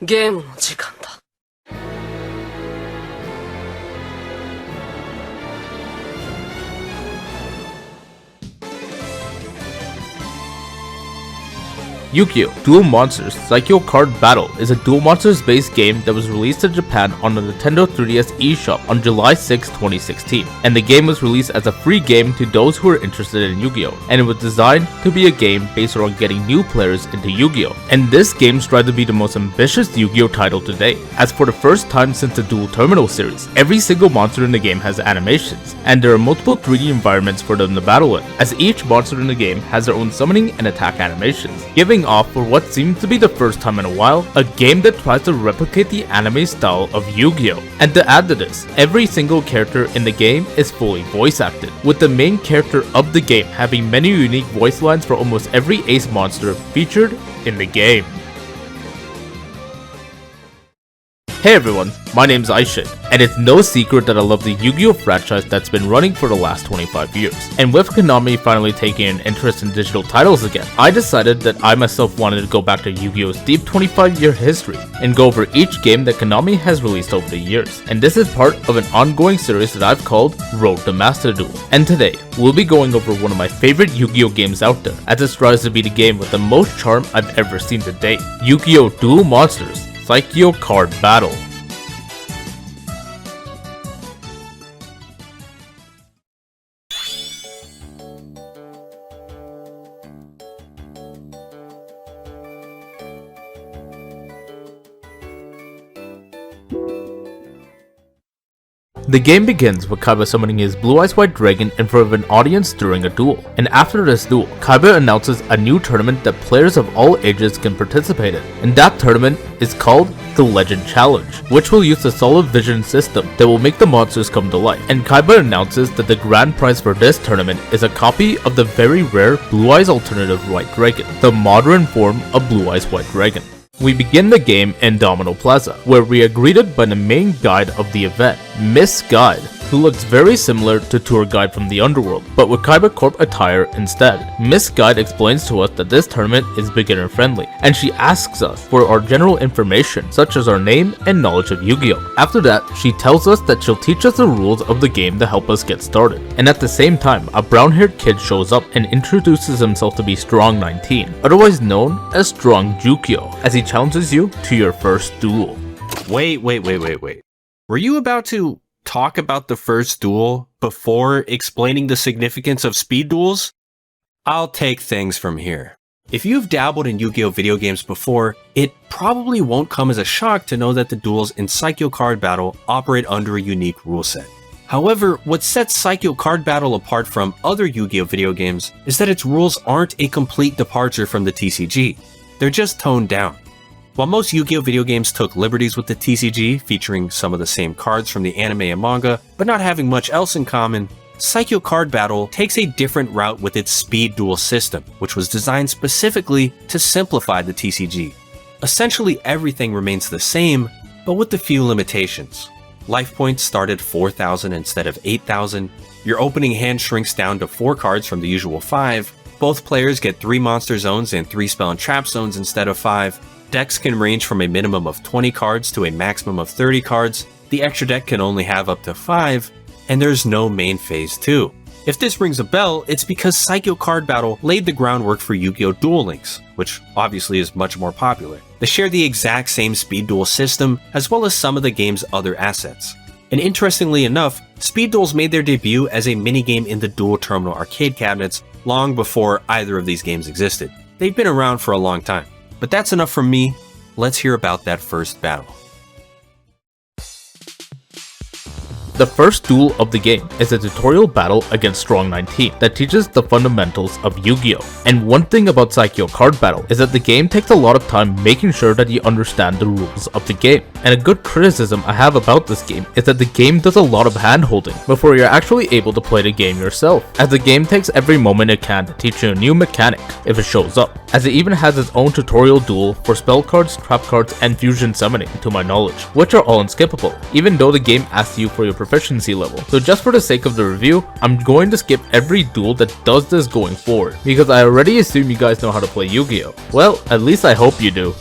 ゲームの時間だ。Yu-Gi-Oh! Duel Monsters Saikyo Card Battle is a Duel Monsters based game that was released in Japan on the Nintendo 3DS eShop on July 6, 2016, and the game was released as a free game to those who are interested in Yu-Gi-Oh! And it was designed to be a game based around getting new players into Yu-Gi-Oh! And this game strives to be the most ambitious Yu-Gi-Oh! Title to date, as for the first time since the Duel Terminal series, every single monster in the game has animations, and there are multiple 3D environments for them to battle in, as each monster in the game has their own summoning and attack animations, giving off for what seems to be the first time in a while, a game that tries to replicate the anime style of Yu-Gi-Oh! And to add to this, every single character in the game is fully voice acted, with the main character of the game having many unique voice lines for almost every ace monster featured in the game. Hey everyone, my name's Ishade, and it's no secret that I love the Yu-Gi-Oh! Franchise that's been running for the last 25 years. And with Konami finally taking an interest in digital titles again, I decided that I myself wanted to go back to Yu-Gi-Oh!'s deep 25-year history and go over each game that Konami has released over the years. And this is part of an ongoing series that I've called Road to Master Duel. And today, we'll be going over one of my favorite Yu-Gi-Oh! Games out there, as it strives to be the game with the most charm I've ever seen to date. Yu-Gi-Oh! Duel Monsters Saikyo Card Battle. The game begins with Kaiba summoning his Blue Eyes White Dragon in front of an audience during a duel, and after this duel, Kaiba announces a new tournament that players of all ages can participate in, and that tournament is called the Legend Challenge, which will use the solid vision system that will make the monsters come to life, and Kaiba announces that the grand prize for this tournament is a copy of the very rare Blue Eyes Alternative White Dragon, the modern form of Blue Eyes White Dragon. We begin the game in Domino Plaza, where we are greeted by the main guide of the event, Miss Guide, who looks very similar to Tour Guide from the Underworld, but with Kaiba Corp attire instead. Miss Guide explains to us that this tournament is beginner friendly, and she asks us for our general information, such as our name and knowledge of Yu-Gi-Oh! After that, she tells us that she'll teach us the rules of the game to help us get started. And at the same time, a brown-haired kid shows up and introduces himself to be Strong 19, otherwise known as Strong Jukyo, as he challenges you to your first duel. Wait. Were you about to talk about the first duel before explaining the significance of speed duels? I'll take things from here. If you've dabbled in Yu-Gi-Oh! Video games before, it probably won't come as a shock to know that the duels in Saikyo Card Battle operate under a unique rule set. However, what sets Saikyo Card Battle apart from other Yu-Gi-Oh! Video games is that its rules aren't a complete departure from the TCG. They're just toned down. While most Yu-Gi-Oh! Video games took liberties with the TCG, featuring some of the same cards from the anime and manga, but not having much else in common, Saikyo Card Battle takes a different route with its Speed Duel system, which was designed specifically to simplify the TCG. Essentially everything remains the same, but with a few limitations. Life points start at 4,000 instead of 8,000, your opening hand shrinks down to 4 cards from the usual 5, both players get 3 monster zones and 3 spell and trap zones instead of 5, decks can range from a minimum of 20 cards to a maximum of 30 cards, the extra deck can only have up to 5, and there's no main phase 2. If this rings a bell, it's because Saikyo Card Battle laid the groundwork for Yu-Gi-Oh! Duel Links, which obviously is much more popular. They share the exact same speed duel system, as well as some of the game's other assets. And interestingly enough, Speed Duels made their debut as a minigame in the Duel Terminal arcade cabinets long before either of these games existed. They've been around for a long time. But that's enough from me, let's hear about that first battle. The first duel of the game is a tutorial battle against Strong 19 that teaches the fundamentals of Yu-Gi-Oh! And one thing about Saikyo Card Battle is that the game takes a lot of time making sure that you understand the rules of the game. And a good criticism I have about this game is that the game does a lot of hand-holding before you're actually able to play the game yourself, as the game takes every moment it can to teach you a new mechanic if it shows up, as it even has its own tutorial duel for spell cards, trap cards, and fusion summoning to my knowledge, which are all unskippable, even though the game asks you for your proficiency level. So just for the sake of the review, I'm going to skip every duel that does this going forward, because I already assume you guys know how to play Yu-Gi-Oh! Well, at least I hope you do.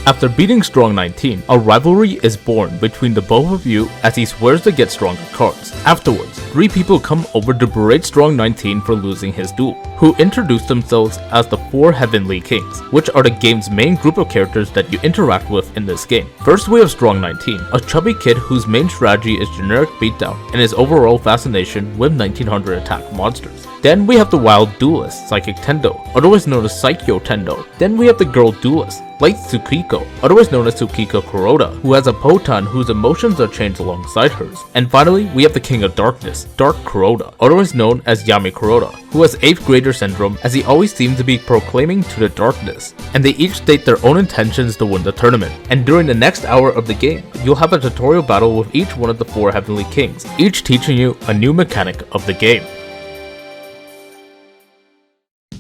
After beating Strong 19, a rivalry is born between the both of you as he swears to get stronger cards. Afterwards, 3 people come over to berate Strong 19 for losing his duel, who introduce themselves as the 4 Heavenly Kings, which are the game's main group of characters that you interact with in this game. First we have Strong 19, a chubby kid whose main strategy is generic beatdown and his overall fascination with 1900 attack monsters. Then we have the wild duelist, Psychic Tendo, otherwise known as Saikyo Tendo. Then we have the girl duelist, Light Tsukiko, otherwise known as Tsukiko Kuroda, who has a Potan whose emotions are changed alongside hers. And finally, we have the King of Darkness, Dark Kuroda, otherwise known as Yami Kuroda, who has 8th grader syndrome as he always seems to be proclaiming to the darkness. And they each state their own intentions to win the tournament. And during the next hour of the game, you'll have a tutorial battle with each one of the 4 Heavenly Kings, each teaching you a new mechanic of the game.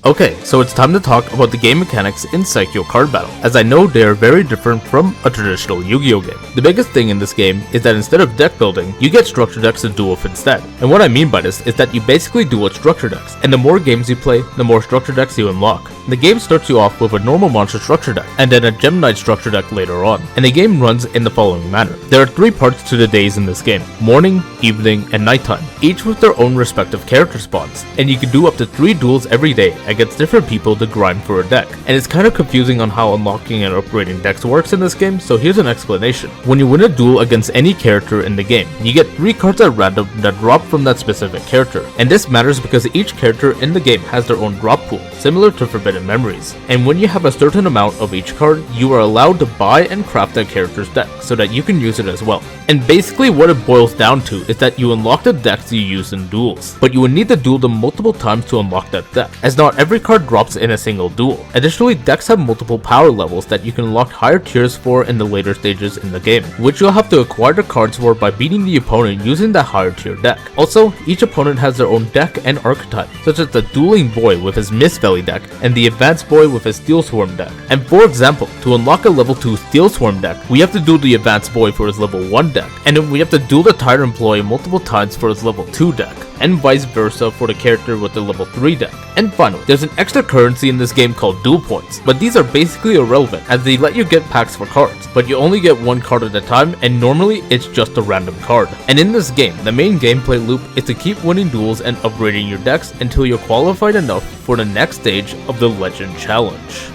Okay, so it's time to talk about the game mechanics in Saikyo Card Battle, as I know they are very different from a traditional Yu-Gi-Oh game. The biggest thing in this game is that instead of deck building, you get structure decks to duel with instead. And what I mean by this is that you basically duel with structure decks, and the more games you play, the more structure decks you unlock. The game starts you off with a normal monster structure deck, and then a Gem Knight structure deck later on, and the game runs in the following manner. There are 3 parts to the days in this game: morning, evening, and nighttime, each with their own respective character spawns, and you can do up to 3 duels every day against different people to grind for a deck. And it's kind of confusing on how unlocking and upgrading decks works in this game, so here's an explanation. When you win a duel against any character in the game, you get 3 cards at random that drop from that specific character, and this matters because each character in the game has their own drop pool, similar to Forbidden Memories. And when you have a certain amount of each card, you are allowed to buy and craft that character's deck so that you can use it as well. And basically what it boils down to is that you unlock the decks you use in duels, but you would need to duel them multiple times to unlock that deck, as not every card drops in a single duel. Additionally, decks have multiple power levels that you can unlock higher tiers for in the later stages in the game, which you'll have to acquire the cards for by beating the opponent using that higher tier deck. Also, each opponent has their own deck and archetype, such as the Dueling Boy with his Mist Valley deck and the Advanced Boy with his Steel Swarm deck. And for example, to unlock a level 2 Steel Swarm deck, we have to duel the Advanced Boy for his level 1 deck, and then we have to duel the Tyrant Employee multiple times for his level 2 deck, and vice versa for the character with the level 3 deck. And finally, there's an extra currency in this game called duel points, but these are basically irrelevant as they let you get packs for cards, but you only get 1 card at a time, and normally it's just a random card. And in this game, the main gameplay loop is to keep winning duels and upgrading your decks until you're qualified enough for the next stage of the Legend Challenge.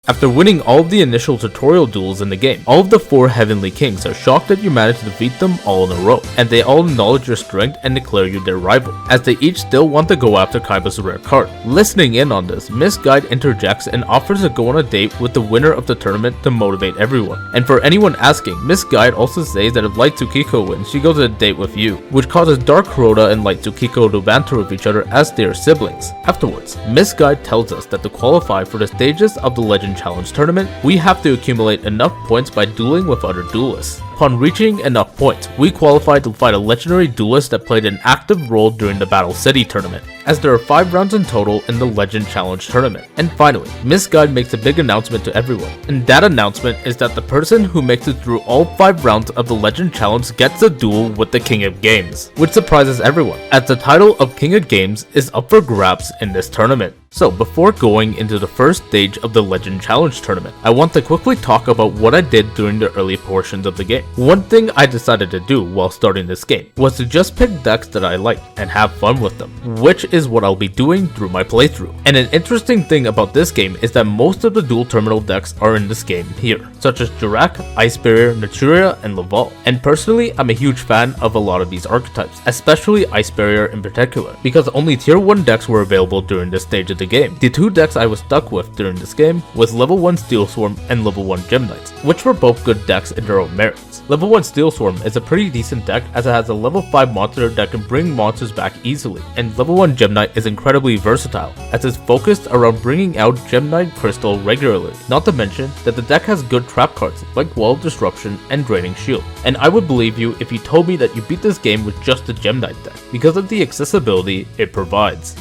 After winning all of the initial tutorial duels in the game, all of the 4 Heavenly Kings are shocked that you managed to defeat them all in a row, and they all acknowledge your strength and declare you their rival, as they each still want to go after Kaiba's rare card. Listening in on this, Miss Guide interjects and offers to go on a date with the winner of the tournament to motivate everyone. And for anyone asking, Miss Guide also says that if Light Tsukiko wins, she goes on a date with you, which causes Dark Kuroda and Light Tsukiko to banter with each other as they are siblings. Afterwards, Miss Guide tells us that to qualify for the stages of the Legend Challenge tournament, we have to accumulate enough points by dueling with other duelists. Upon reaching enough points, we qualify to fight a legendary duelist that played an active role during the Battle City tournament, as there are 5 rounds in total in the Legend Challenge tournament. And finally, Miss Guide makes a big announcement to everyone, and that announcement is that the person who makes it through all 5 rounds of the Legend Challenge gets a duel with the King of Games, which surprises everyone, as the title of King of Games is up for grabs in this tournament. So before going into the first stage of the Legend Challenge tournament, I want to quickly talk about what I did during the early portions of the game. One thing I decided to do while starting this game was to just pick decks that I like and have fun with them, which is what I'll be doing through my playthrough. And an interesting thing about this game is that most of the dual terminal decks are in this game here, such as Jurak, Ice Barrier, Naturia, and Laval. And personally, I'm a huge fan of a lot of these archetypes, especially Ice Barrier in particular, because only tier 1 decks were available during this stage of the game. The 2 decks I was stuck with during this game was level 1 Steel Swarm and level 1 Gem Knights, which were both good decks in their own merits. Level 1 Steel Swarm is a pretty decent deck as it has a level 5 monster that can bring monsters back easily, and level 1 Gem Knight is incredibly versatile as it's focused around bringing out Gem Knight Crystal regularly, not to mention that the deck has good trap cards like Wall of Disruption and Draining Shield. And I would believe you if you told me that you beat this game with just the Gem Knight deck, because of the accessibility it provides.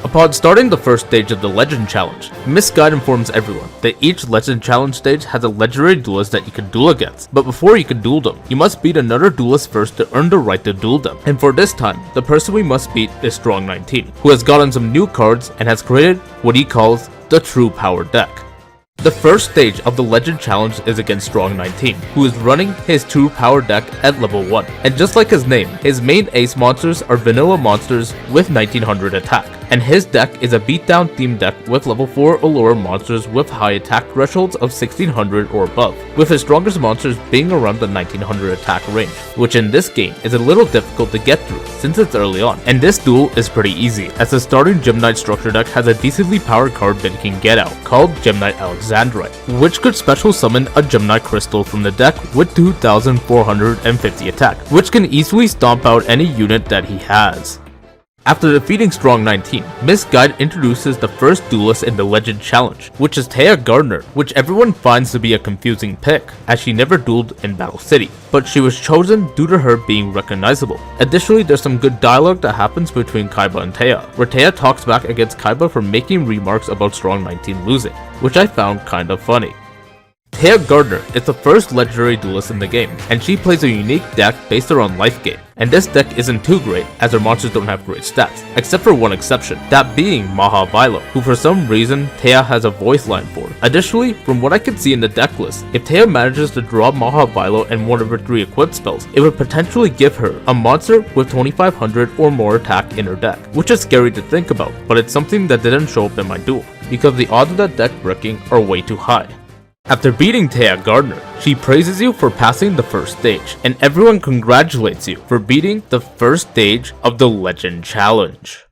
Upon starting the first stage of the Legend Challenge, Miss Guide informs everyone that each Legend Challenge stage has a legendary duelist that you can duel against, but before you can duel them, you must beat another duelist first to earn the right to duel them. And for this time, the person we must beat is Strong 19, who has gotten some new cards and has created what he calls the True Power deck. The first stage of the Legend Challenge is against Strong 19, who is running his True Power deck at level 1. And just like his name, his main ace monsters are vanilla monsters with 1900 attack. And his deck is a beatdown themed deck with level 4 or lower monsters with high attack thresholds of 1600 or above, with his strongest monsters being around the 1900 attack range, which in this game is a little difficult to get through since it's early on. And this duel is pretty easy, as the starting Gem Knight structure deck has a decently powered card that you can get out, called Gem Knight Alexandrite, which could special summon a Gem Knight crystal from the deck with 2450 attack, which can easily stomp out any unit that he has. After defeating Strong 19, Miss Guide introduces the first duelist in the Legend Challenge, which is Taya Gardner, which everyone finds to be a confusing pick, as she never dueled in Battle City, but she was chosen due to her being recognizable. Additionally, there's some good dialogue that happens between Kaiba and Taya, where Taya talks back against Kaiba for making remarks about Strong 19 losing, which I found kind of funny. Taya Gardner is the first legendary duelist in the game, and she plays a unique deck based around life gain. And this deck isn't too great, as her monsters don't have great stats, except for one exception, that being Maha Vilo, who for some reason Taya has a voice line for. Additionally, from what I could see in the deck list, if Taya manages to draw Maha Vilo and one of her 3 equipped spells, it would potentially give her a monster with 2500 or more attack in her deck, which is scary to think about, but it's something that didn't show up in my duel, because the odds of that deck breaking are way too high. After beating Taya Gardner, she praises you for passing the first stage, and everyone congratulates you for beating the first stage of the Legend Challenge.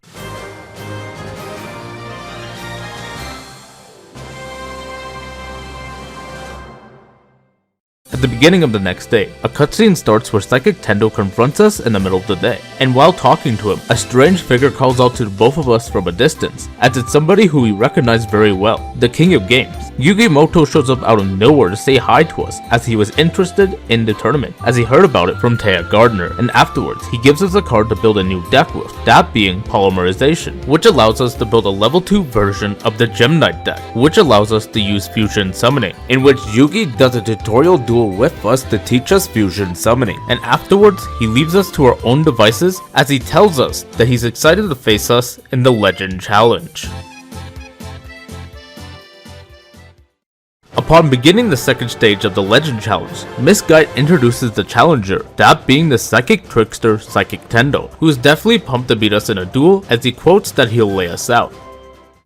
At the beginning of the next day, a cutscene starts where Psychic Tendo confronts us in the middle of the day, and while talking to him, a strange figure calls out to both of us from a distance, as it's somebody who we recognize very well, the King of Games. Yugi Moto shows up out of nowhere to say hi to us, as he was interested in the tournament, as he heard about it from Taya Gardner, and afterwards, he gives us a card to build a new deck with, that being Polymerization, which allows us to build a level 2 version of the Gem Knight deck, which allows us to use Fusion Summoning, in which Yugi does a tutorial duel with us to teach us Fusion Summoning, and afterwards, he leaves us to our own devices as he tells us that he's excited to face us in the Legend Challenge. Upon beginning the second stage of the Legend Challenge, Miss Guide introduces the challenger, that being the psychic trickster Psychic Tendo, who is definitely pumped to beat us in a duel as he quotes that he'll lay us out.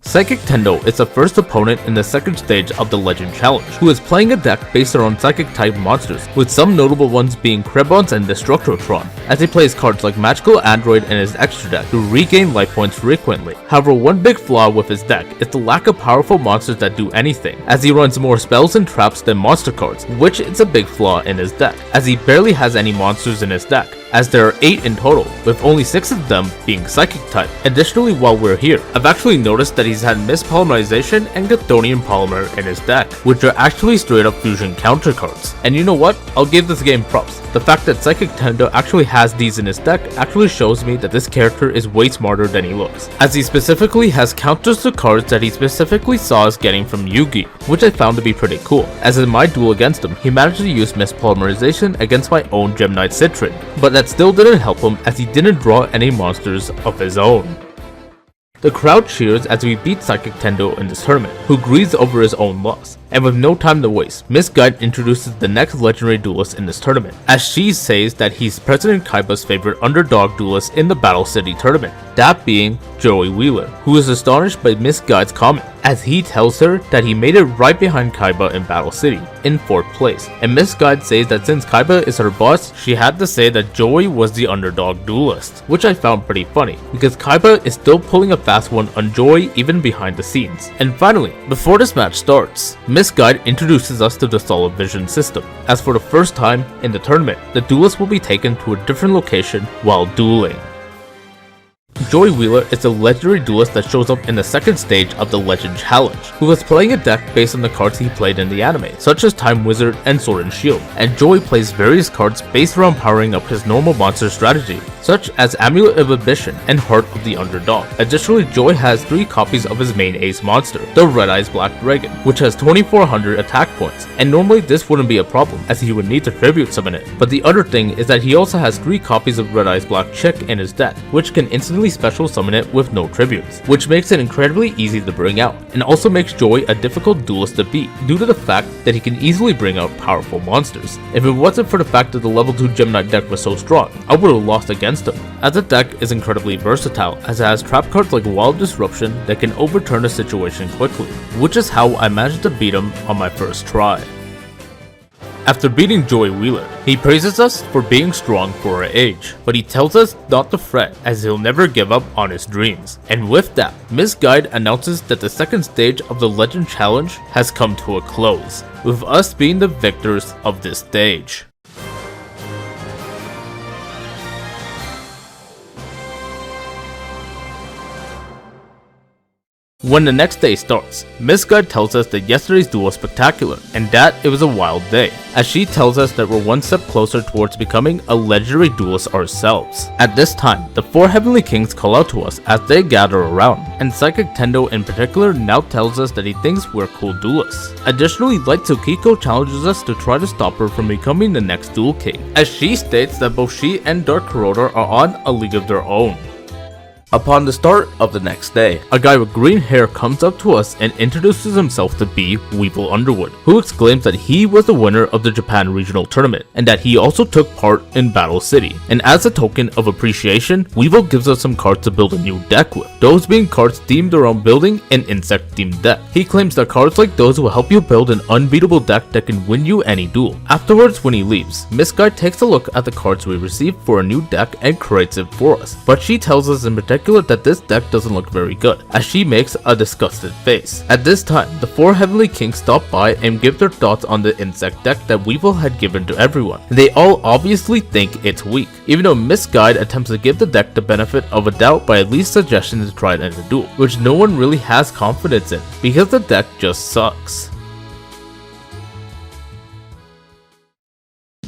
Psychic Tendo is the first opponent in the second stage of the Legend Challenge, who is playing a deck based around psychic type monsters, with some notable ones being Krebons and Destructotron, as he plays cards like Magical Android in his extra deck to regain life points frequently. However, one big flaw with his deck is the lack of powerful monsters that do anything, as he runs more spells and traps than monster cards, which is a big flaw in his deck, as he barely has any monsters in his deck, as there are 8 in total, with only 6 of them being psychic type. Additionally, while we're here, I've actually noticed that he's had Miss Polymerization and Chthonian Polymer in his deck, which are actually straight up fusion counter cards. And you know what? I'll give this game props. The fact that Psychic Tendo actually has these in his deck actually shows me that this character is way smarter than he looks, as he specifically has counters to cards that he specifically saw us getting from Yugi, which I found to be pretty cool, as in my duel against him, he managed to use Miss Polymerization against my own Gem Knight Citrin, but that still didn't help him as he didn't draw any monsters of his own. The crowd cheers as we beat Psychic Tendo in this tournament, who grieves over his own loss. And with no time to waste, Miss Guide introduces the next legendary duelist in this tournament, as she says that he's President Kaiba's favorite underdog duelist in the Battle City tournament, that being Joey Wheeler, who is astonished by Miss Guide's comment, as he tells her that he made it right behind Kaiba in Battle City, in 4th place. And Miss Guide says that since Kaiba is her boss, she had to say that Joey was the underdog duelist, which I found pretty funny, because Kaiba is still pulling a fast one on Joey even behind the scenes. And finally, before this match starts, Miss Guide introduces us to the Solid Vision system, as for the first time in the tournament, the duelist will be taken to a different location while dueling. Joey Wheeler is a legendary duelist that shows up in the second stage of the Legend Challenge, who was playing a deck based on the cards he played in the anime, such as Time Wizard and Sword and Shield, and Joey plays various cards based around powering up his normal monster strategy, such as Amulet of Ambition and Heart of the Underdog. Additionally, Joy has 3 copies of his main ace monster, the Red Eyes Black Dragon, which has 2400 attack points, and normally this wouldn't be a problem as he would need to tribute summon it. But the other thing is that he also has 3 copies of Red Eyes Black Chick in his deck, which can instantly special summon it with no tributes, which makes it incredibly easy to bring out, and also makes Joy a difficult duelist to beat due to the fact that he can easily bring out powerful monsters. If it wasn't for the fact that the level 2 Gemini deck was so strong, I would have lost against him, as the deck is incredibly versatile as it has trap cards like Wild Disruption that can overturn a situation quickly, which is how I managed to beat him on my first try. After beating Joy Wheeler, he praises us for being strong for our age, but he tells us not to fret as he'll never give up on his dreams. And with that, Miss Guide announces that the second stage of the Legend Challenge has come to a close, with us being the victors of this stage. When the next day starts, Miss Guide tells us that yesterday's duel was spectacular, and that it was a wild day, as she tells us that we're one step closer towards becoming a legendary duelist ourselves. At this time, the 4 Heavenly Kings call out to us as they gather around, and Psychic Tendo in particular now tells us that he thinks we're cool duelists. Additionally, Light Tsukiko challenges us to try to stop her from becoming the next Duel King, as she states that both she and Dark Corrodor are on a league of their own. Upon the start of the next day, a guy with green hair comes up to us and introduces himself to be Weevil Underwood, who exclaims that he was the winner of the Japan Regional Tournament, and that he also took part in Battle City. And as a token of appreciation, Weevil gives us some cards to build a new deck with, those being cards themed around building an insect themed deck. He claims that cards like those will help you build an unbeatable deck that can win you any duel. Afterwards, when he leaves, Miss Guy takes a look at the cards we received for a new deck and creates it for us, but she tells us in particular that this deck doesn't look very good, as she makes a disgusted face. At this time, the 4 Heavenly Kings stop by and give their thoughts on the insect deck that Weevil had given to everyone. They all obviously think it's weak, even though Miss Guide attempts to give the deck the benefit of a doubt by at least suggesting to try it in a duel, which no one really has confidence in, because the deck just sucks.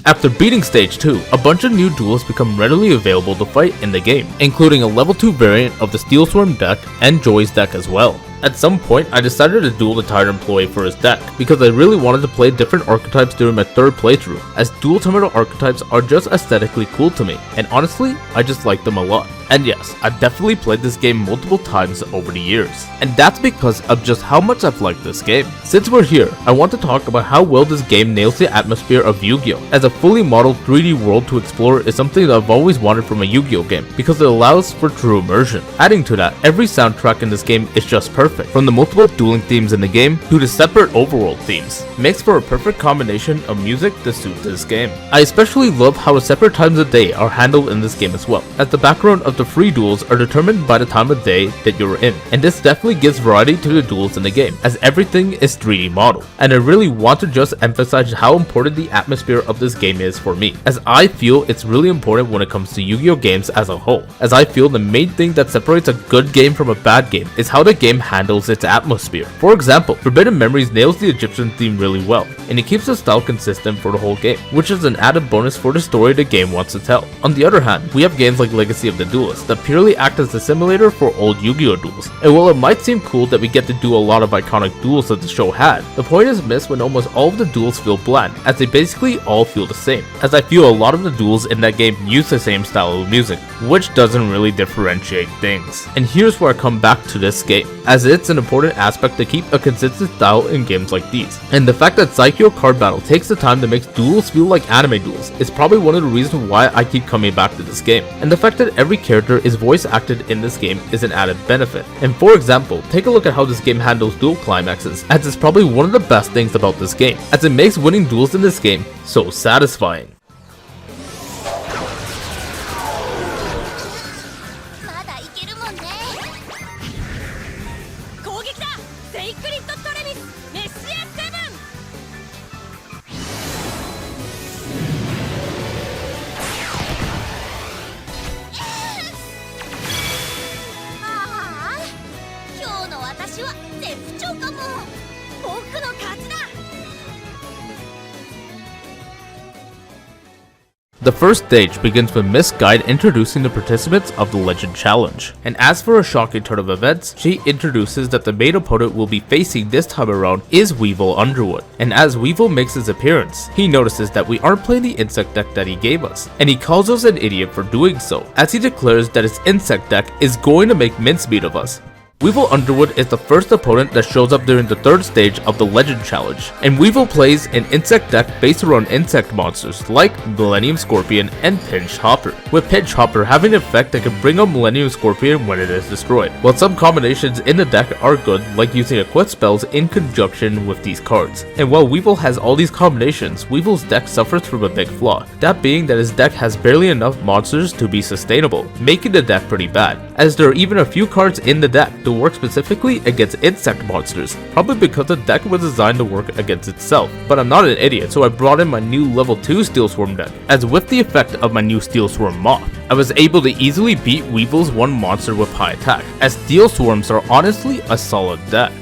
After beating stage 2, a bunch of new duels become readily available to fight in the game, including a level 2 variant of the Steel Swarm deck and Joy's deck as well. At some point, I decided to duel the Tired Employee for his deck, because I really wanted to play different archetypes during my 3rd playthrough, as dual terminal archetypes are just aesthetically cool to me, and honestly, I just like them a lot. And yes, I've definitely played this game multiple times over the years, and that's because of just how much I've liked this game. Since we're here, I want to talk about how well this game nails the atmosphere of Yu-Gi-Oh! As a fully modeled 3D world to explore is something that I've always wanted from a Yu-Gi-Oh! Game, because it allows for true immersion. Adding to that, every soundtrack in this game is just perfect, from the multiple dueling themes in the game to the separate overworld themes. Makes for a perfect combination of music to suit this game. I especially love how the separate times of day are handled in this game as well, as the background of the free duels are determined by the time of day that you're in, and this definitely gives variety to the duels in the game, as everything is 3D modeled. And I really want to just emphasize how important the atmosphere of this game is for me, as I feel it's really important when it comes to Yu-Gi-Oh! Games as a whole, as I feel the main thing that separates a good game from a bad game is how the game handles its atmosphere. For example, Forbidden Memories nails the Egyptian theme really well, and it keeps the style consistent for the whole game, which is an added bonus for the story the game wants to tell. On the other hand, we have games like Legacy of the Duelist that purely act as a simulator for old Yu-Gi-Oh! Duels, and while it might seem cool that we get to do a lot of iconic duels that the show had, the point is missed when almost all of the duels feel bland, as they basically all feel the same, as I feel a lot of the duels in that game use the same style of music, which doesn't really differentiate things. And here's where I come back to this game, as it's an important aspect to keep a consistent style in games like these. And the fact that Saikyo Card Battle takes the time to make duels feel like anime duels is probably one of the reasons why I keep coming back to this game. And the fact that every character is voice acted in this game is an added benefit. And for example, take a look at how this game handles duel climaxes, as it's probably one of the best things about this game, as it makes winning duels in this game so satisfying. The first stage begins with Miss Guide introducing the participants of the Legend Challenge. And as for a shocking turn of events, she introduces that the main opponent we'll be facing this time around is Weevil Underwood. And as Weevil makes his appearance, he notices that we aren't playing the insect deck that he gave us, and he calls us an idiot for doing so, as he declares that his insect deck is going to make mincemeat of us. Weevil Underwood is the first opponent that shows up during the third stage of the Legend Challenge, and Weevil plays an insect deck based around insect monsters like Millennium Scorpion and Pinch Hopper, with Pinch Hopper having an effect that can bring up Millennium Scorpion when it is destroyed, while some combinations in the deck are good, like using equip spells in conjunction with these cards. And while Weevil has all these combinations, Weevil's deck suffers from a big flaw, that being that his deck has barely enough monsters to be sustainable, making the deck pretty bad, as there are even a few cards in the deck to work specifically against insect monsters, probably because the deck was designed to work against itself. But I'm not an idiot, so I brought in my new level 2 Steel Swarm deck, as with the effect of my new Steel Swarm Moth, I was able to easily beat Weevil's one monster with high attack, as Steel Swarms are honestly a solid deck.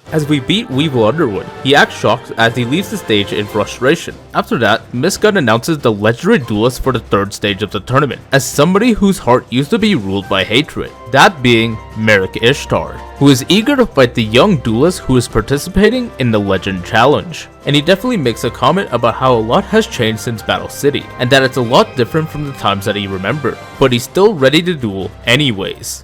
As we beat Weevil Underwood, he acts shocked as he leaves the stage in frustration. After that, Miss Gun announces the legendary duelist for the third stage of the tournament, as somebody whose heart used to be ruled by hatred, that being Merrick Ishtar, who is eager to fight the young duelist who is participating in the Legend Challenge. And he definitely makes a comment about how a lot has changed since Battle City, and that it's a lot different from the times that he remembered, but he's still ready to duel anyways.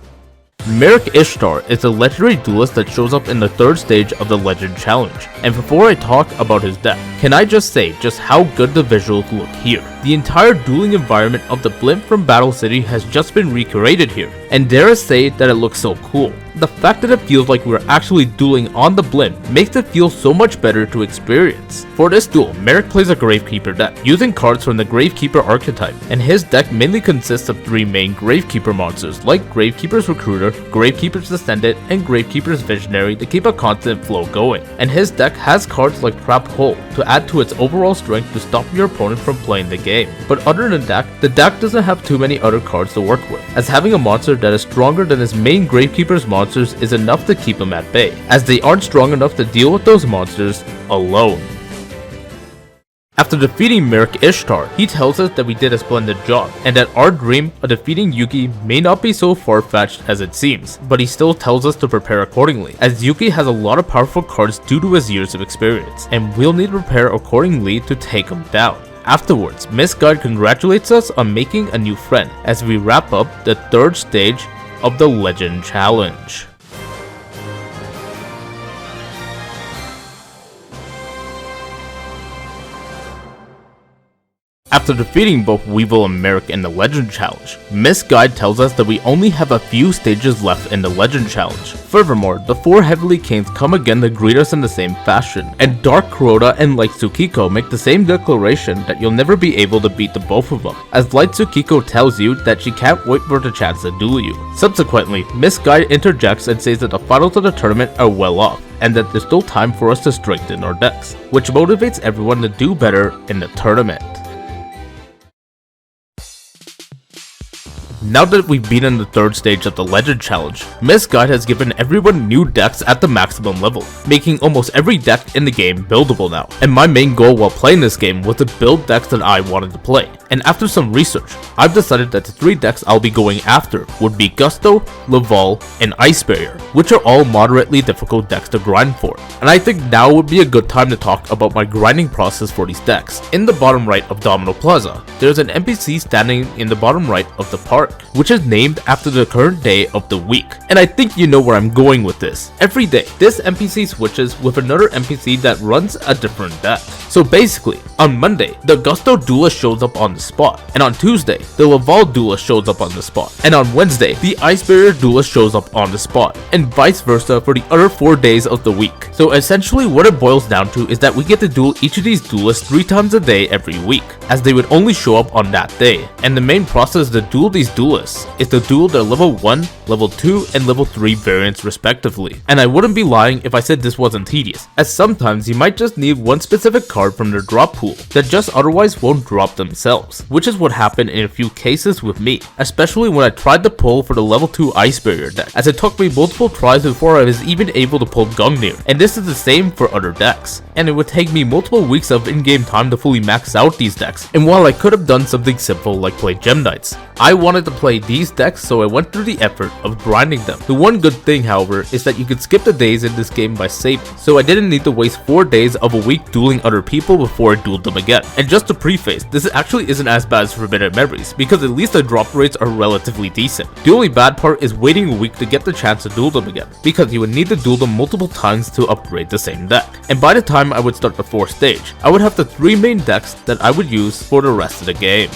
Merrick Ishtar is a legendary duelist that shows up in the third stage of the Legend Challenge, and before I talk about his deck, can I just say just how good the visuals look here. The entire dueling environment of the blimp from Battle City has just been recreated here, and dare I say that it looks so cool. The fact that it feels like we're actually dueling on the blimp makes it feel so much better to experience. For this duel, Merrick plays a Gravekeeper deck, using cards from the Gravekeeper archetype, and his deck mainly consists of 3 main Gravekeeper monsters like Gravekeeper's Recruiter, Gravekeeper's Descendant, and Gravekeeper's Visionary to keep a constant flow going. And his deck has cards like Trapped Hole to add to its overall strength to stop your opponent from playing the game. But other than that, the deck doesn't have too many other cards to work with, as having a monster that is stronger than his main Gravekeeper's monsters is enough to keep him at bay, as they aren't strong enough to deal with those monsters alone. After defeating Merrick Ishtar, he tells us that we did a splendid job, and that our dream of defeating Yugi may not be so far-fetched as it seems, but he still tells us to prepare accordingly, as Yugi has a lot of powerful cards due to his years of experience, and we'll need to prepare accordingly to take him down. Afterwards, Miss Guard congratulates us on making a new friend, as we wrap up the third stage of the Legend Challenge. After defeating both Weevil and Merrick in the Legend Challenge, Miss Guide tells us that we only have a few stages left in the Legend Challenge. Furthermore, the 4 Heavenly Kings come again to greet us in the same fashion, and Dark Kuroda and Light Tsukiko make the same declaration that you'll never be able to beat the both of them, as Light Tsukiko tells you that she can't wait for the chance to duel you. Subsequently, Miss Guide interjects and says that the finals of the tournament are well off, and that there's still time for us to strengthen our decks, which motivates everyone to do better in the tournament. Now that we've beaten the third stage of the Legend Challenge, Miss Guide has given everyone new decks at the maximum level, making almost every deck in the game buildable now. And my main goal while playing this game was to build decks that I wanted to play. And after some research, I've decided that the 3 decks I'll be going after would be Gusto, Laval, and Ice Barrier, which are all moderately difficult decks to grind for. And I think now would be a good time to talk about my grinding process for these decks. In the bottom right of Domino Plaza, there's an NPC standing in the bottom right of the park, which is named after the current day of the week. And I think you know where I'm going with this. Every day, this NPC switches with another NPC that runs a different deck. So basically, on Monday, the Gusto Duelist shows up on the spot, and on Tuesday, the Laval Duelist shows up on the spot, and on Wednesday, the Ice Barrier Duelist shows up on the spot, and vice versa for the other 4 days of the week. So essentially what it boils down to is that we get to duel each of these duelists 3 times a day every week, as they would only show up on that day. And the main process to duel these duelists Duelists is the duel their level 1, level 2, and level 3 variants respectively. And I wouldn't be lying if I said this wasn't tedious, as sometimes you might just need one specific card from their drop pool that just otherwise won't drop themselves, which is what happened in a few cases with me, especially when I tried to pull for the level 2 Ice Barrier deck, as it took me multiple tries before I was even able to pull Gungnir, and this is the same for other decks, and it would take me multiple weeks of in-game time to fully max out these decks. And while I could have done something simple like play Gem Knights, I wanted to play these decks, so I went through the effort of grinding them. The one good thing, however, is that you could skip the days in this game by saving, so I didn't need to waste 4 days of a week dueling other people before I dueled them again. And just to preface, this actually isn't as bad as Forbidden Memories, because at least the drop rates are relatively decent. The only bad part is waiting a week to get the chance to duel them again, because you would need to duel them multiple times to upgrade the same deck. And by the time I would start the 4th stage, I would have the 3 main decks that I would use for the rest of the game.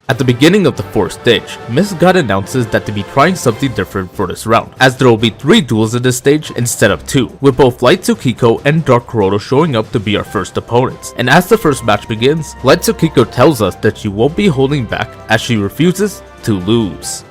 At the beginning of the 4th stage, Miss God announces that to be trying something different for this round, as there will be 3 duels in this stage instead of 2, with both Light Tsukiko and Dark Kuroda showing up to be our first opponents. And as the first match begins, Light Tsukiko tells us that she won't be holding back as she refuses to lose.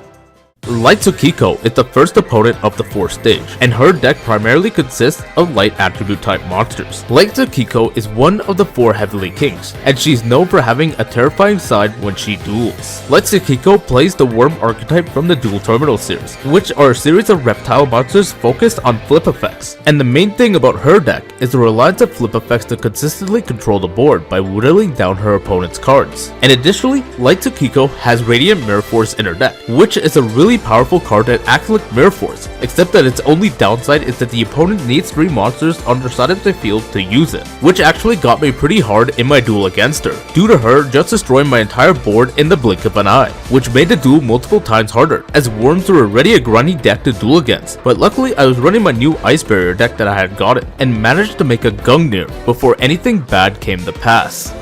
Light Tsukiko is the first opponent of the 4th stage, and her deck primarily consists of light attribute type monsters. Light Tsukiko is one of the 4 Heavenly Kings, and she's known for having a terrifying side when she duels. Light Tsukiko plays the Worm archetype from the Duel Terminal series, which are a series of reptile monsters focused on flip effects. And the main thing about her deck is the reliance of flip effects to consistently control the board by whittling down her opponent's cards. And additionally, Light Tsukiko has Radiant Mirror Force in her deck, which is a really powerful card that acts like Mirror Force, except that its only downside is that the opponent needs 3 monsters on their side of the field to use it, which actually got me pretty hard in my duel against her, due to her just destroying my entire board in the blink of an eye, which made the duel multiple times harder, as Worms were already a grindy deck to duel against. But luckily I was running my new Ice Barrier deck that I had gotten, and managed to make a Gungnir before anything bad came to pass.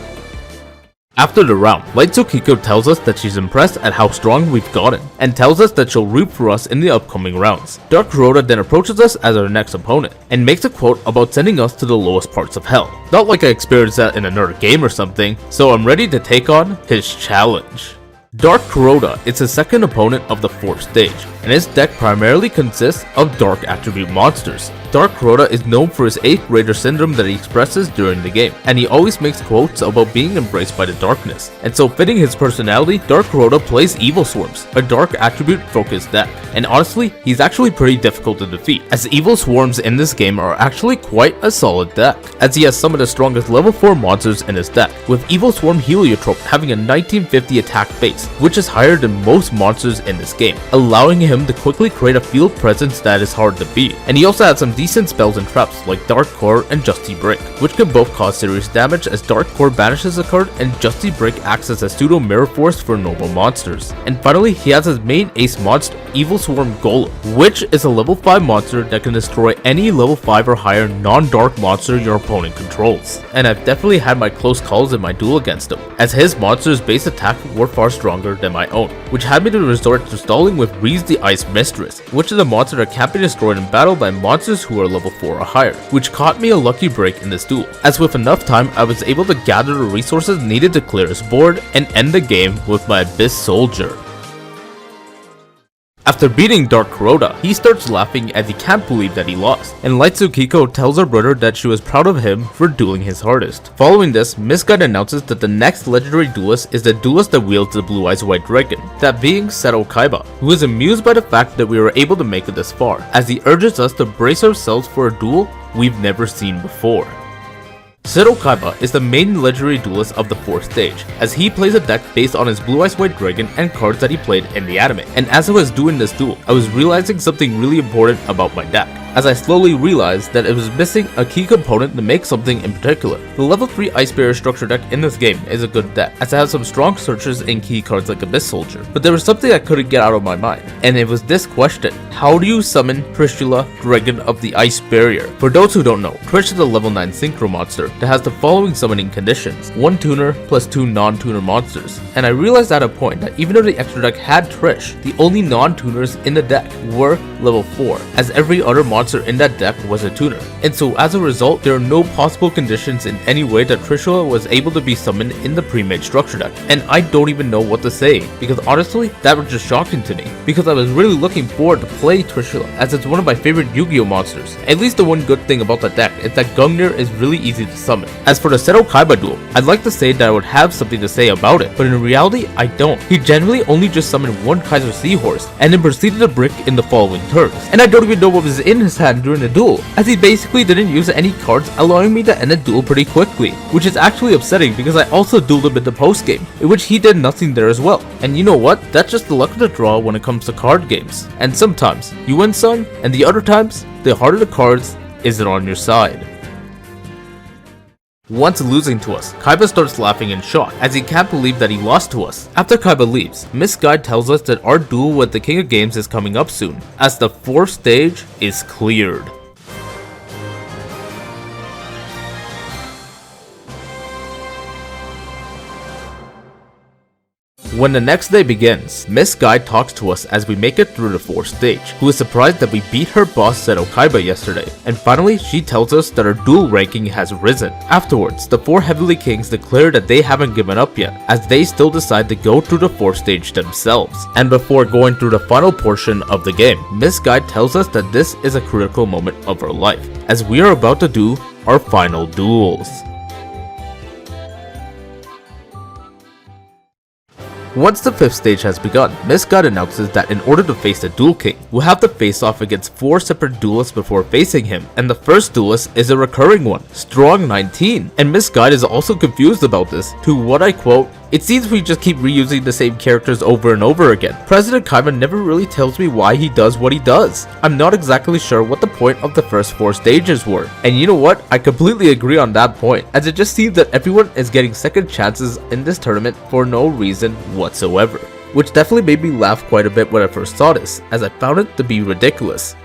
After the round, Light Tsukiko tells us that she's impressed at how strong we've gotten, and tells us that she'll root for us in the upcoming rounds. Dark Kuroda then approaches us as our next opponent, and makes a quote about sending us to the lowest parts of hell. Not like I experienced that in another game or something, so I'm ready to take on his challenge. Dark Kuroda is the second opponent of the 4th stage, and his deck primarily consists of dark attribute monsters. Dark Kuroda is known for his 8th Grader syndrome that he expresses during the game, and he always makes quotes about being embraced by the darkness. And so fitting his personality, Dark Kuroda plays Evil Swarms, a dark attribute focused deck. And honestly, he's actually pretty difficult to defeat, as Evil Swarms in this game are actually quite a solid deck, as he has some of the strongest level 4 monsters in his deck, with Evil Swarm Heliotrope having a 1950 attack base, which is higher than most monsters in this game, allowing him to quickly create a field presence that is hard to beat. And he also has some decent spells and traps like Dark Core and Justy Break, which can both cause serious damage as Dark Core banishes a card and Justy Break acts as a pseudo mirror force for normal monsters. And finally, he has his main ace monster, Evil Swarm Golem, which is a level 5 monster that can destroy any level 5 or higher non-dark monster your opponent controls. And I've definitely had my close calls in my duel against him, as his monster's base attack were far stronger than my own, which had me to resort to stalling with Reese the Ice Mistress, which is a monster that can't be destroyed in battle by monsters who are level 4 or higher, which caught me a lucky break in this duel, as with enough time I was able to gather the resources needed to clear his board and end the game with my Abyss Soldier. After beating Dark Kuroda, he starts laughing as he can't believe that he lost, and Light Tsukiko tells her brother that she was proud of him for dueling his hardest. Following this, Miss God announces that the next legendary duelist is the duelist that wields the Blue Eyes White Dragon, that being Seto Kaiba, who is amused by the fact that we were able to make it this far, as he urges us to brace ourselves for a duel we've never seen before. Seto Kaiba is the main legendary duelist of the 4th stage, as he plays a deck based on his Blue Eyes White Dragon and cards that he played in the anime. And as I was doing this duel, I was realizing something really important about my deck, as I slowly realized that it was missing a key component to make something in particular. The level 3 Ice Barrier structure deck in this game is a good deck, as it has some strong searches and key cards like Abyss Soldier, but there was something I couldn't get out of my mind, and it was this question: how do you summon Trishula, Dragon of the Ice Barrier? For those who don't know, Trish is a level 9 Synchro monster that has the following summoning conditions: 1 tuner plus 2 non-tuner monsters. And I realized at a point that even though the extra deck had Trish, the only non-tuners in the deck were level 4, as every other monster in that deck was a tuner. And so as a result, there are no possible conditions in any way that Trishula was able to be summoned in the pre-made structure deck. And I don't even know what to say, because honestly, that was just shocking to me, because I was really looking forward to play Trishula, as it's one of my favorite Yu-Gi-Oh monsters. At least the one good thing about the deck is that Gungnir is really easy to summon. As for the Seto Kaiba duel, I'd like to say that I would have something to say about it, but in reality, I don't. He generally only just summoned one Kaiser Seahorse, and then proceeded to brick in the following turns. And I don't even know what was in his hand during the duel, as he basically didn't use any cards, allowing me to end the duel pretty quickly, which is actually upsetting because I also dueled him in the post game, in which he did nothing there as well. And you know what? That's just the luck of the draw when it comes to card games. And sometimes you win some, and the other times, the heart of the cards isn't on your side. Once losing to us, Kaiba starts laughing in shock, as he can't believe that he lost to us. After Kaiba leaves, Miss Guide tells us that our duel with the King of Games is coming up soon, as the 4th stage is cleared. When the next day begins, Miss Guide talks to us as we make it through the 4th stage, who is surprised that we beat her boss Seto Kaiba yesterday, and finally she tells us that our duel ranking has risen. Afterwards, the 4 Heavenly Kings declare that they haven't given up yet, as they still decide to go through the 4th stage themselves. And before going through the final portion of the game, Miss Guide tells us that this is a critical moment of our life, as we are about to do our final duels. Once the 5th stage has begun, Miss Guide announces that in order to face the Duel King, we'll have to face off against 4 separate duelists before facing him, and the first duelist is a recurring one, Strong 19. And Miss Guide is also confused about this, to what I quote, "It seems we just keep reusing the same characters over and over again. President Kaiba never really tells me why he does what he does. I'm not exactly sure what the point of the first 4 stages were." And you know what? I completely agree on that point, as it just seems that everyone is getting second chances in this tournament for no reason whatsoever. Which definitely made me laugh quite a bit when I first saw this, as I found it to be ridiculous.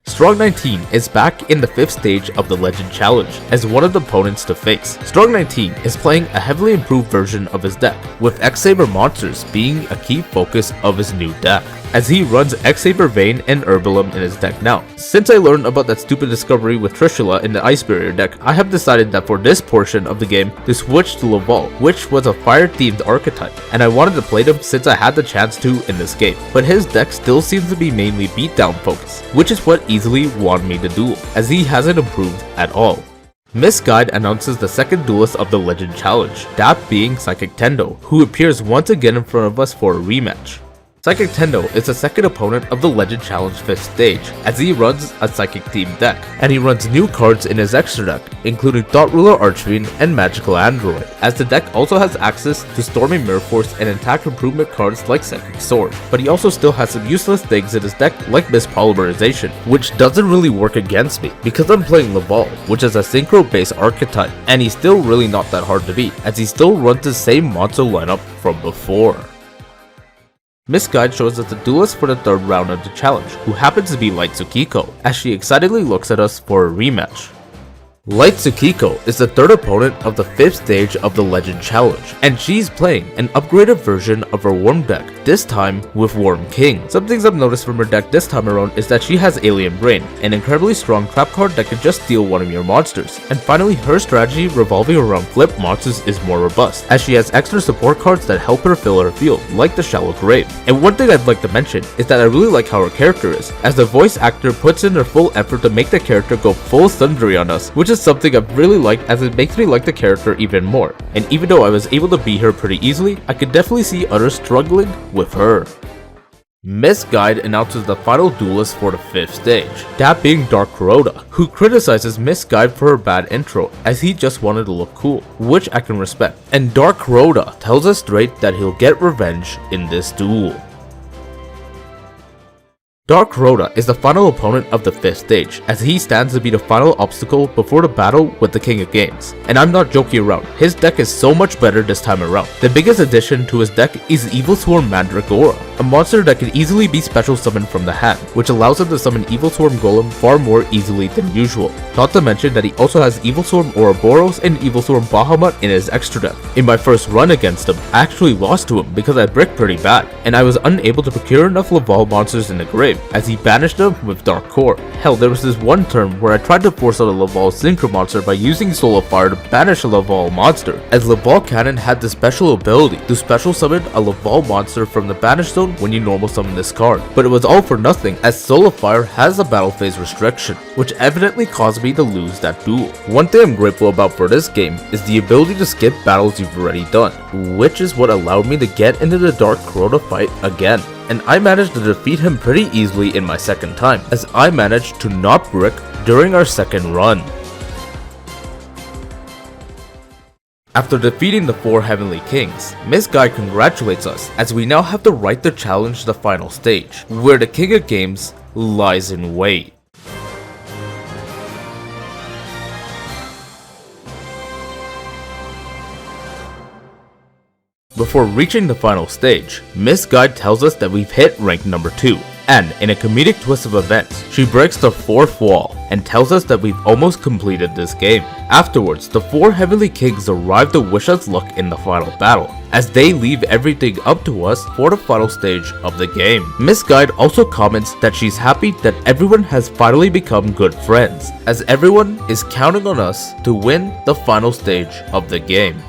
Strong 19 is back in the 5th stage of the Legend Challenge as one of the opponents to face. Strong 19 is playing a heavily improved version of his deck, with X-Saber monsters being a key focus of his new deck, as he runs X-Saber Vein and Herbalum in his deck now. Since I learned about that stupid discovery with Trishula in the Ice Barrier deck, I have decided that for this portion of the game to switch to Laval, which was a fire-themed archetype, and I wanted to play him since I had the chance to in this game. But his deck still seems to be mainly beatdown focused, which is what easily won me the duel, as he hasn't improved at all. Miss Guide announces the second duelist of the Legend Challenge, that being Psychic Tendo, who appears once again in front of us for a rematch. Psychic Tendo is the second opponent of the Legend Challenge 5th stage, as he runs a Psychic themed deck, and he runs new cards in his extra deck, including Thought Ruler Archfiend and Magical Android, as the deck also has access to Stormy Mirror Force and attack improvement cards like Psychic Sword, but he also still has some useless things in his deck like Mispolymerization, which doesn't really work against me, because I'm playing Laval, which is a Synchro based archetype, and he's still really not that hard to beat, as he still runs the same Monzo lineup from before. Miss Guide shows us the duelist for the 3rd round of the challenge, who happens to be Light Tsukiko, as she excitedly looks at us for a rematch. Light Tsukiko is the 3rd opponent of the 5th stage of the Legend Challenge, and she's playing an upgraded version of her Worm deck, this time with Worm King. Some things I've noticed from her deck this time around is that she has Alien Brain, an incredibly strong trap card that can just steal one of your monsters. And finally, her strategy revolving around flip monsters is more robust, as she has extra support cards that help her fill her field, like the Shallow Grave. And one thing I'd like to mention is that I really like how her character is, as the voice actor puts in their full effort to make the character go full Sundry on us, which is something I've really liked, as it makes me like the character even more. And even though I was able to beat her pretty easily, I could definitely see others struggling with her. Miss Guide announces the final duelist for the 5th stage, that being Dark Kuroda, who criticizes Miss Guide for her bad intro, as he just wanted to look cool, which I can respect. And Dark Kuroda tells us straight that he'll get revenge in this duel. Dark Kuroda is the final opponent of the 5th stage, as he stands to be the final obstacle before the battle with the King of Games. And I'm not joking around, his deck is so much better this time around. The biggest addition to his deck is Evil Swarm Mandragora, a monster that can easily be special summoned from the hand, which allows him to summon Evil Swarm Golem far more easily than usual. Not to mention that he also has Evil Swarm Ouroboros and Evil Swarm Bahamut in his extra deck. In my first run against him, I actually lost to him because I bricked pretty bad, and I was unable to procure enough Laval monsters in the grave, as he banished them with Dark Core. Hell, there was this one turn where I tried to force out a Laval Synchro monster by using Soul of Fire to banish a Laval monster, as Laval Cannon had the special ability to special summon a Laval monster from the banish zone when you normal summon this card. But it was all for nothing, as Soul of Fire has a battle phase restriction, which evidently caused me to lose that duel. One thing I'm grateful about for this game is the ability to skip battles you've already done, which is what allowed me to get into the Dark Corona fight again. And I managed to defeat him pretty easily in my second time, as I managed to not brick during our second run. After defeating the 4 Heavenly Kings, Miss Guy congratulates us, as we now have the right to challenge the final stage, where the King of Games lies in wait. Before reaching the final stage, Miss Guide tells us that we've hit rank number 2, and in a comedic twist of events, she breaks the 4th wall and tells us that we've almost completed this game. Afterwards, the 4 Heavenly Kings arrive to wish us luck in the final battle, as they leave everything up to us for the final stage of the game. Miss Guide also comments that she's happy that everyone has finally become good friends, as everyone is counting on us to win the final stage of the game.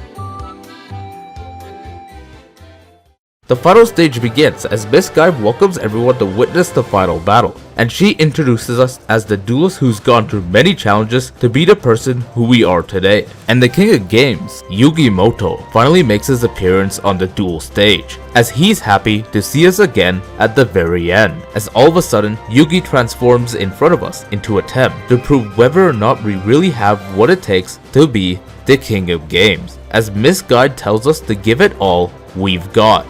The final stage begins as Miss Guy welcomes everyone to witness the final battle, and she introduces us as the duelist who's gone through many challenges to be the person who we are today. And the King of Games, Yugi Moto, finally makes his appearance on the duel stage, as he's happy to see us again at the very end, as all of a sudden Yugi transforms in front of us into Atem to prove whether or not we really have what it takes to be the King of Games, as Miss Guide tells us to give it all we've got.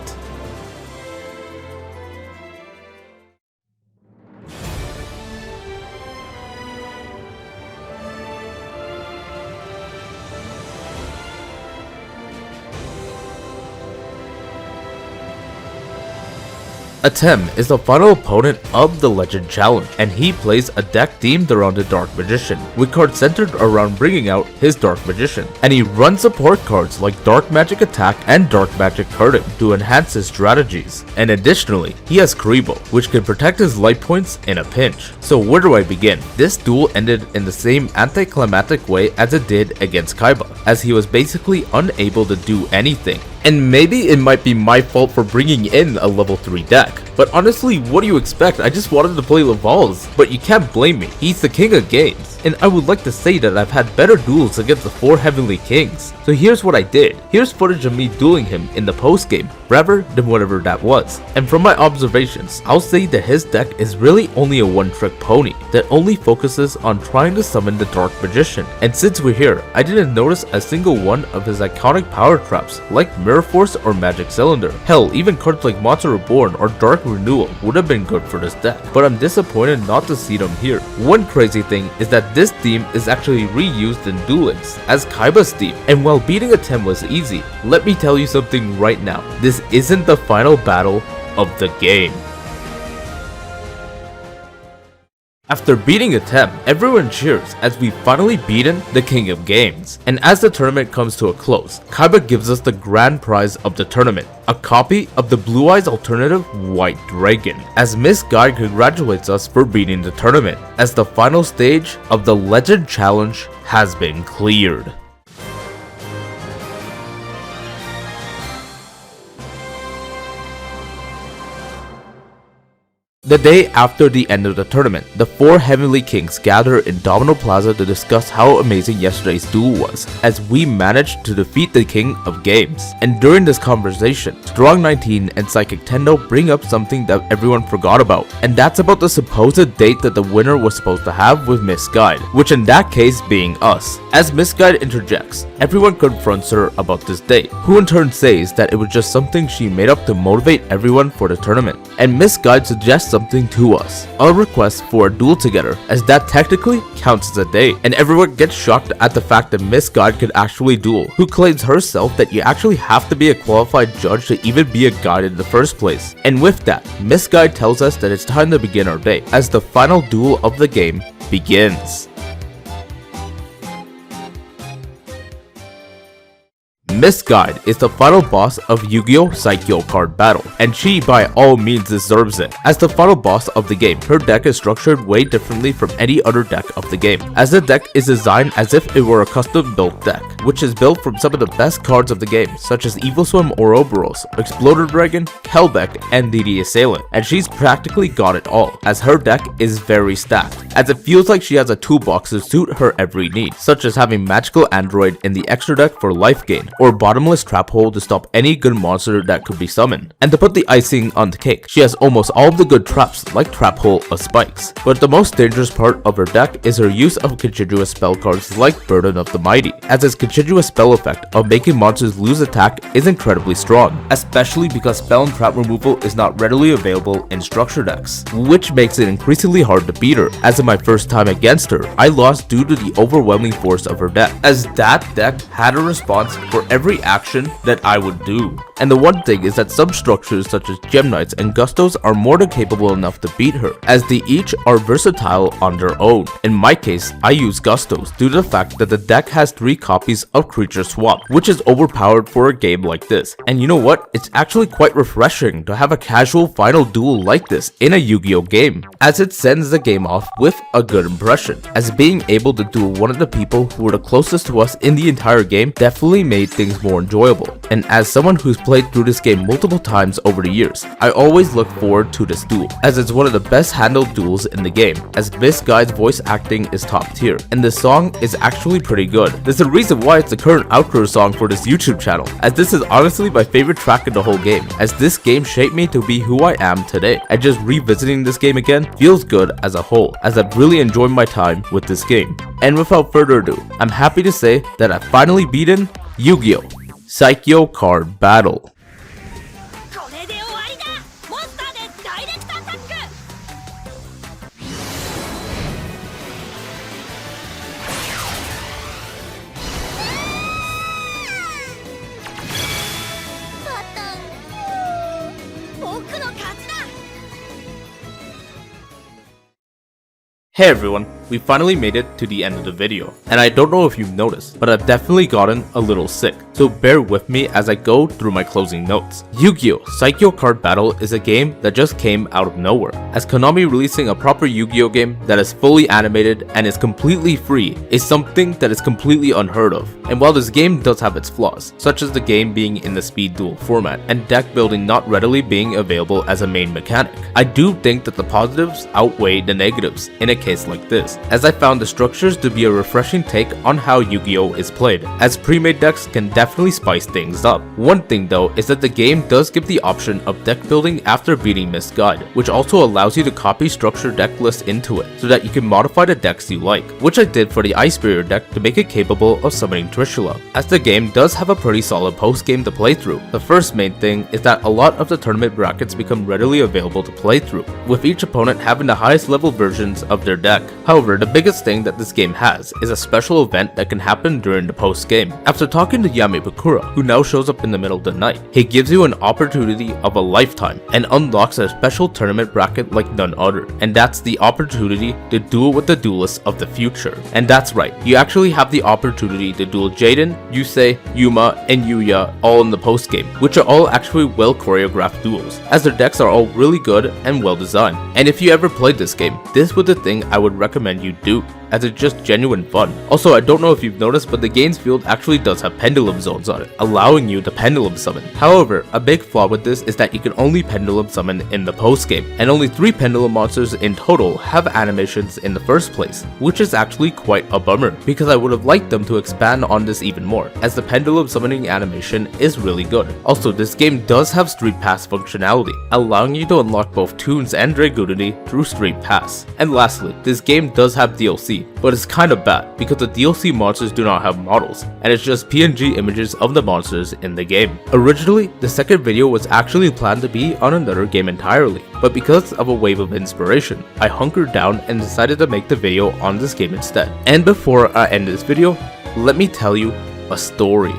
Atem is the final opponent of the Legend Challenge, and he plays a deck themed around the Dark Magician, with cards centered around bringing out his Dark Magician, and he runs support cards like Dark Magic Attack and Dark Magic Curtain to enhance his strategies. And additionally, he has Kribo, which can protect his life points in a pinch. So where do I begin? This duel ended in the same anticlimactic way as it did against Kaiba, as he was basically unable to do anything. And maybe it might be my fault for bringing in a level 3 deck, but honestly, what do you expect? I just wanted to play Laval's, but you can't blame me. He's the King of Games, and I would like to say that I've had better duels against the 4 Heavenly Kings. So here's what I did. Here's footage of me dueling him in the post game, rather than whatever that was. And from my observations, I'll say that his deck is really only a one-trick pony that only focuses on trying to summon the Dark Magician. And since we're here, I didn't notice a single one of his iconic power traps like Mirror Force or Magic Cylinder. Hell, even cards like Monster Reborn or Dark Renewal would have been good for this deck, but I'm disappointed not to see them here. One crazy thing is that this theme is actually reused in Duel Links as Kaiba's theme, and while beating Atem was easy, let me tell you something right now, this isn't the final battle of the game. After beating Atem, everyone cheers as we've finally beaten the King of Games. And as the tournament comes to a close, Kaiba gives us the grand prize of the tournament, a copy of the Blue Eyes alternative White Dragon, as Miss Guy congratulates us for beating the tournament, as the final stage of the Legend Challenge has been cleared. The day after the end of the tournament, the 4 Heavenly Kings gather in Domino Plaza to discuss how amazing yesterday's duel was, as we managed to defeat the King of Games. And during this conversation, Strong19 and Psychic Tendo bring up something that everyone forgot about, and that's about the supposed date that the winner was supposed to have with Miss Guide, which in that case being us. As Miss Guide interjects, everyone confronts her about this date, who in turn says that it was just something she made up to motivate everyone for the tournament. And Miss Guide suggests something to us, a request for a duel together, as that technically counts as a date. And everyone gets shocked at the fact that Miss Guide could actually duel, who claims herself that you actually have to be a qualified judge to even be a guide in the first place. And with that, Miss Guide tells us that it's time to begin our day, as the final duel of the game begins. Miss Guide is the final boss of Yu-Gi-Oh! Saikyo card battle, and she by all means deserves it. As the final boss of the game, her deck is structured way differently from any other deck of the game, as the deck is designed as if it were a custom built deck, which is built from some of the best cards of the game, such as Evil Swim Ouroboros, Exploder Dragon, Hellbeck, and the Assailant, and she's practically got it all, as her deck is very stacked, as it feels like she has a toolbox to suit her every need, such as having Magical Android in the extra deck for life gain, or Bottomless Trap Hole to stop any good monster that could be summoned. And to put the icing on the cake, she has almost all of the good traps like Trap Hole or Spikes. But the most dangerous part of her deck is her use of continuous spell cards like Burden of the Mighty, as its continuous spell effect of making monsters lose attack is incredibly strong, especially because spell and trap removal is not readily available in structure decks, which makes it increasingly hard to beat her. As in my first time against her, I lost due to the overwhelming force of her deck, as that deck had a response for every action that I would do. And the one thing is that some structures such as Gem Knights and Gustos are more than capable enough to beat her, as they each are versatile on their own. In my case, I use Gustos due to the fact that the deck has 3 copies of Creature Swap, which is overpowered for a game like this. And you know what? It's actually quite refreshing to have a casual final duel like this in a Yu-Gi-Oh game, as it sends the game off with a good impression, as being able to duel one of the people who were the closest to us in the entire game definitely made things more enjoyable. And as someone who's played through this game multiple times over the years, I always look forward to this duel, as it's one of the best handled duels in the game, as Miss Guide's voice acting is top tier, and the song is actually pretty good. There's a reason why it's the current outro song for this YouTube channel, as this is honestly my favorite track in the whole game, as this game shaped me to be who I am today, and just revisiting this game again feels good as a whole, as I've really enjoyed my time with this game. And without further ado, I'm happy to say that I've finally beaten Yu-Gi-Oh! Saikyo card battle. Hey everyone, we finally made it to the end of the video, and I don't know if you've noticed, but I've definitely gotten a little sick, so bear with me as I go through my closing notes. Yu-Gi-Oh! Saikyo Card Battle is a game that just came out of nowhere, as Konami releasing a proper Yu-Gi-Oh! Game that is fully animated and is completely free is something that is completely unheard of. And while this game does have its flaws, such as the game being in the Speed Duel format and deck building not readily being available as a main mechanic, I do think that the positives outweigh the negatives in a case like this, as I found the structures to be a refreshing take on how Yu-Gi-Oh! Is played, as pre-made decks can definitely spice things up. One thing though is that the game does give the option of deck building after beating Miss Guide, which also allows you to copy structured deck lists into it, so that you can modify the decks you like, which I did for the Ice Barrier deck to make it capable of summoning Trishula, as the game does have a pretty solid post-game to play through. The first main thing is that a lot of the tournament brackets become readily available to play through, with each opponent having the highest level versions of their deck. However, the biggest thing that this game has is a special event that can happen during the post-game. After talking to Yamebukura, who now shows up in the middle of the night, he gives you an opportunity of a lifetime and unlocks a special tournament bracket like none other, and that's the opportunity to duel with the duelists of the future. And that's right, you actually have the opportunity to duel Jaden, Yusei, Yuma, and Yuya all in the post-game, which are all actually well choreographed duels, as their decks are all really good and well designed. And if you ever played this game, this was the thing I would recommend you do, as it's just genuine fun. Also, I don't know if you've noticed, but the game's field actually does have pendulum zones on it, allowing you to pendulum summon. However, a big flaw with this is that you can only pendulum summon in the post game, and only 3 pendulum monsters in total have animations in the first place, which is actually quite a bummer, because I would have liked them to expand on this even more, as the pendulum summoning animation is really good. Also, this game does have Street Pass functionality, allowing you to unlock both Toons and Dragoonity through Street Pass. And lastly, this game does have DLC, but it's kinda bad because the DLC monsters do not have models, and it's just PNG images of the monsters in the game. Originally, the second video was actually planned to be on another game entirely, but because of a wave of inspiration, I hunkered down and decided to make the video on this game instead. And before I end this video, let me tell you a story.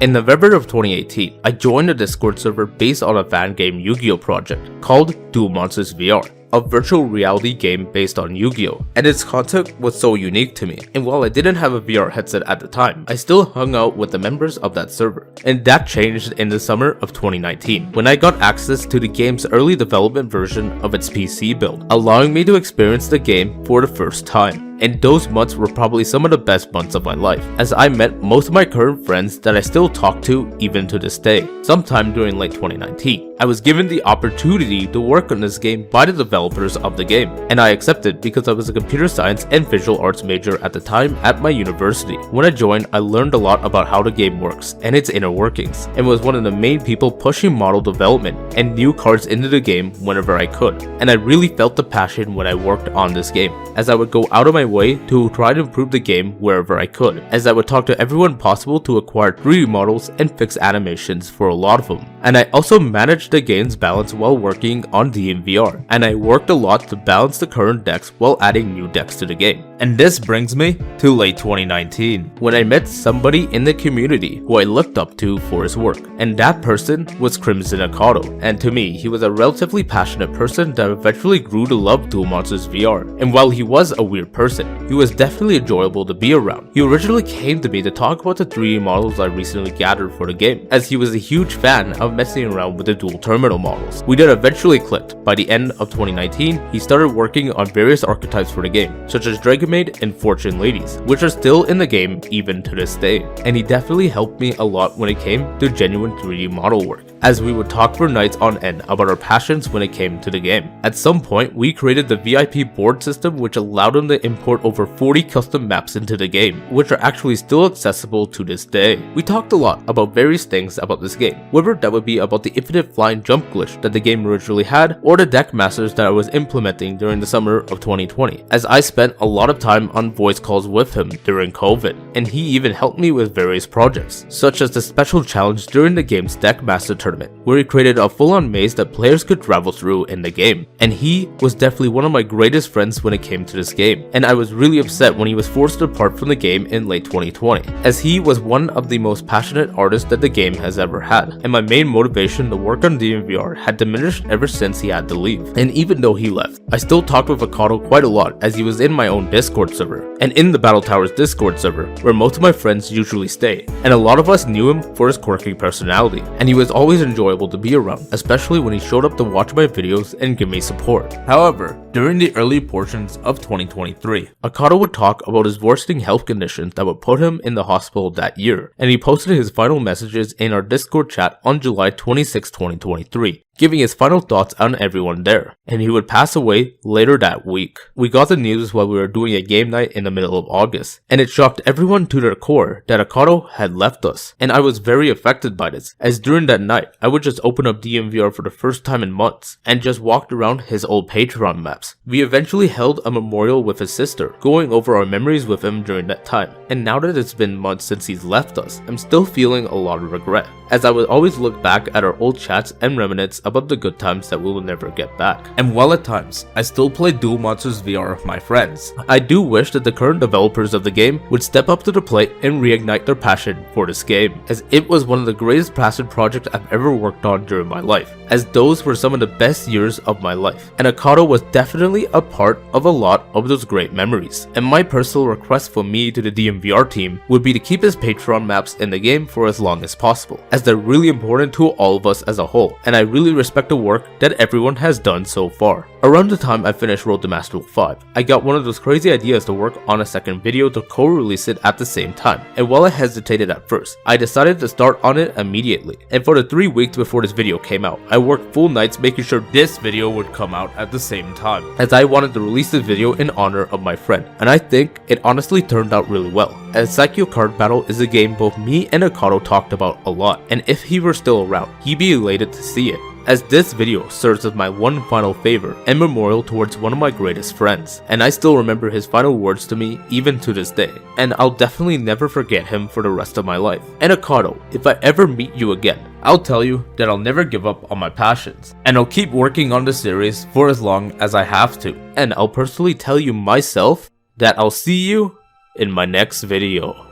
In November of 2018, I joined a Discord server based on a fan game Yu-Gi-Oh project called Duel Monsters VR, a virtual reality game based on Yu-Gi-Oh, and its content was so unique to me, and while I didn't have a VR headset at the time, I still hung out with the members of that server, and that changed in the summer of 2019 when I got access to the game's early development version of its PC build, allowing me to experience the game for the first time. And those months were probably some of the best months of my life, as I met most of my current friends that I still talk to even to this day. Sometime during late 2019, I was given the opportunity to work on this game by the developers of the game, and I accepted because I was a computer science and visual arts major at the time at my university. When I joined, I learned a lot about how the game works and its inner workings, and was one of the main people pushing model development and new cards into the game whenever I could. And I really felt the passion when I worked on this game, as I would go out of my way to try to improve the game wherever I could, as I would talk to everyone possible to acquire 3D models and fix animations for a lot of them. And I also managed the game's balance while working on DMVR, and I worked a lot to balance the current decks while adding new decks to the game. And this brings me to late 2019, when I met somebody in the community who I looked up to for his work, and that person was Crimson Akato. And to me, he was a relatively passionate person that eventually grew to love Duel Monsters VR, and while he was a weird person, he was definitely enjoyable to be around. He originally came to me to talk about the 3D models I recently gathered for the game, as he was a huge fan of messing around with the dual terminal models. We then eventually clicked. By the end of 2019, he started working on various archetypes for the game, such as Dragon Maid and Fortune Ladies, which are still in the game even to this day. And he definitely helped me a lot when it came to genuine 3D model work, as we would talk for nights on end about our passions when it came to the game. At some point, we created the VIP board system, which allowed him to import over 40 custom maps into the game, which are actually still accessible to this day. We talked a lot about various things about this game, whether that would be about the infinite flying jump glitch that the game originally had, or the deck masters that I was implementing during the summer of 2020, as I spent a lot of time on voice calls with him during COVID, and he even helped me with various projects, such as the special challenge during the game's deck master tournament, where he created a full-on maze that players could travel through in the game. And he was definitely one of my greatest friends when it came to this game, and I was really upset when he was forced to depart from the game in late 2020, as he was one of the most passionate artists that the game has ever had, and my main motivation to work on DMVR had diminished ever since he had to leave. And even though he left, I still talked with Akato quite a lot, as he was in my own Discord server, and in the Battle Towers Discord server, where most of my friends usually stay, and a lot of us knew him for his quirky personality, and he was always enjoyable to be around, especially when he showed up to watch my videos and give me support. However, during the early portions of 2023, Akato would talk about his worsening health conditions that would put him in the hospital that year, and he posted his final messages in our Discord chat on July 26, 2023. Giving his final thoughts on everyone there, and he would pass away later that week. We got the news while we were doing a game night in the middle of August, and it shocked everyone to their core that Akato had left us, and I was very affected by this, as during that night, I would just open up DMVR for the first time in months, and just walked around his old Patreon maps. We eventually held a memorial with his sister, going over our memories with him during that time, and now that it's been months since he's left us, I'm still feeling a lot of regret, as I would always look back at our old chats and reminisce about the good times that we will never get back. And while at times, I still play Duel Monsters VR with my friends, I do wish that the current developers of the game would step up to the plate and reignite their passion for this game, as it was one of the greatest passion projects I've ever worked on during my life, as those were some of the best years of my life, and Akato was definitely a part of a lot of those great memories. And my personal request for me to the DMVR team would be to keep his Patreon maps in the game for as long as possible, as they're really important to all of us as a whole, and I really respect the work that everyone has done so far. Around the time I finished Road to Master Duel 5, I got one of those crazy ideas to work on a second video to co-release it at the same time, and while I hesitated at first, I decided to start on it immediately. And for the 3 weeks before this video came out, I worked full nights making sure this video would come out at the same time, as I wanted to release this video in honor of my friend, and I think it honestly turned out really well, as Saikyou Card Battle is a game both me and Akado talked about a lot, and if he were still around, he'd be elated to see it, as this video serves as my one final favor and memorial towards one of my greatest friends, and I still remember his final words to me even to this day, and I'll definitely never forget him for the rest of my life. And Akado, if I ever meet you again, I'll tell you that I'll never give up on my passions, and I'll keep working on the series for as long as I have to, and I'll personally tell you myself that I'll see you in my next video.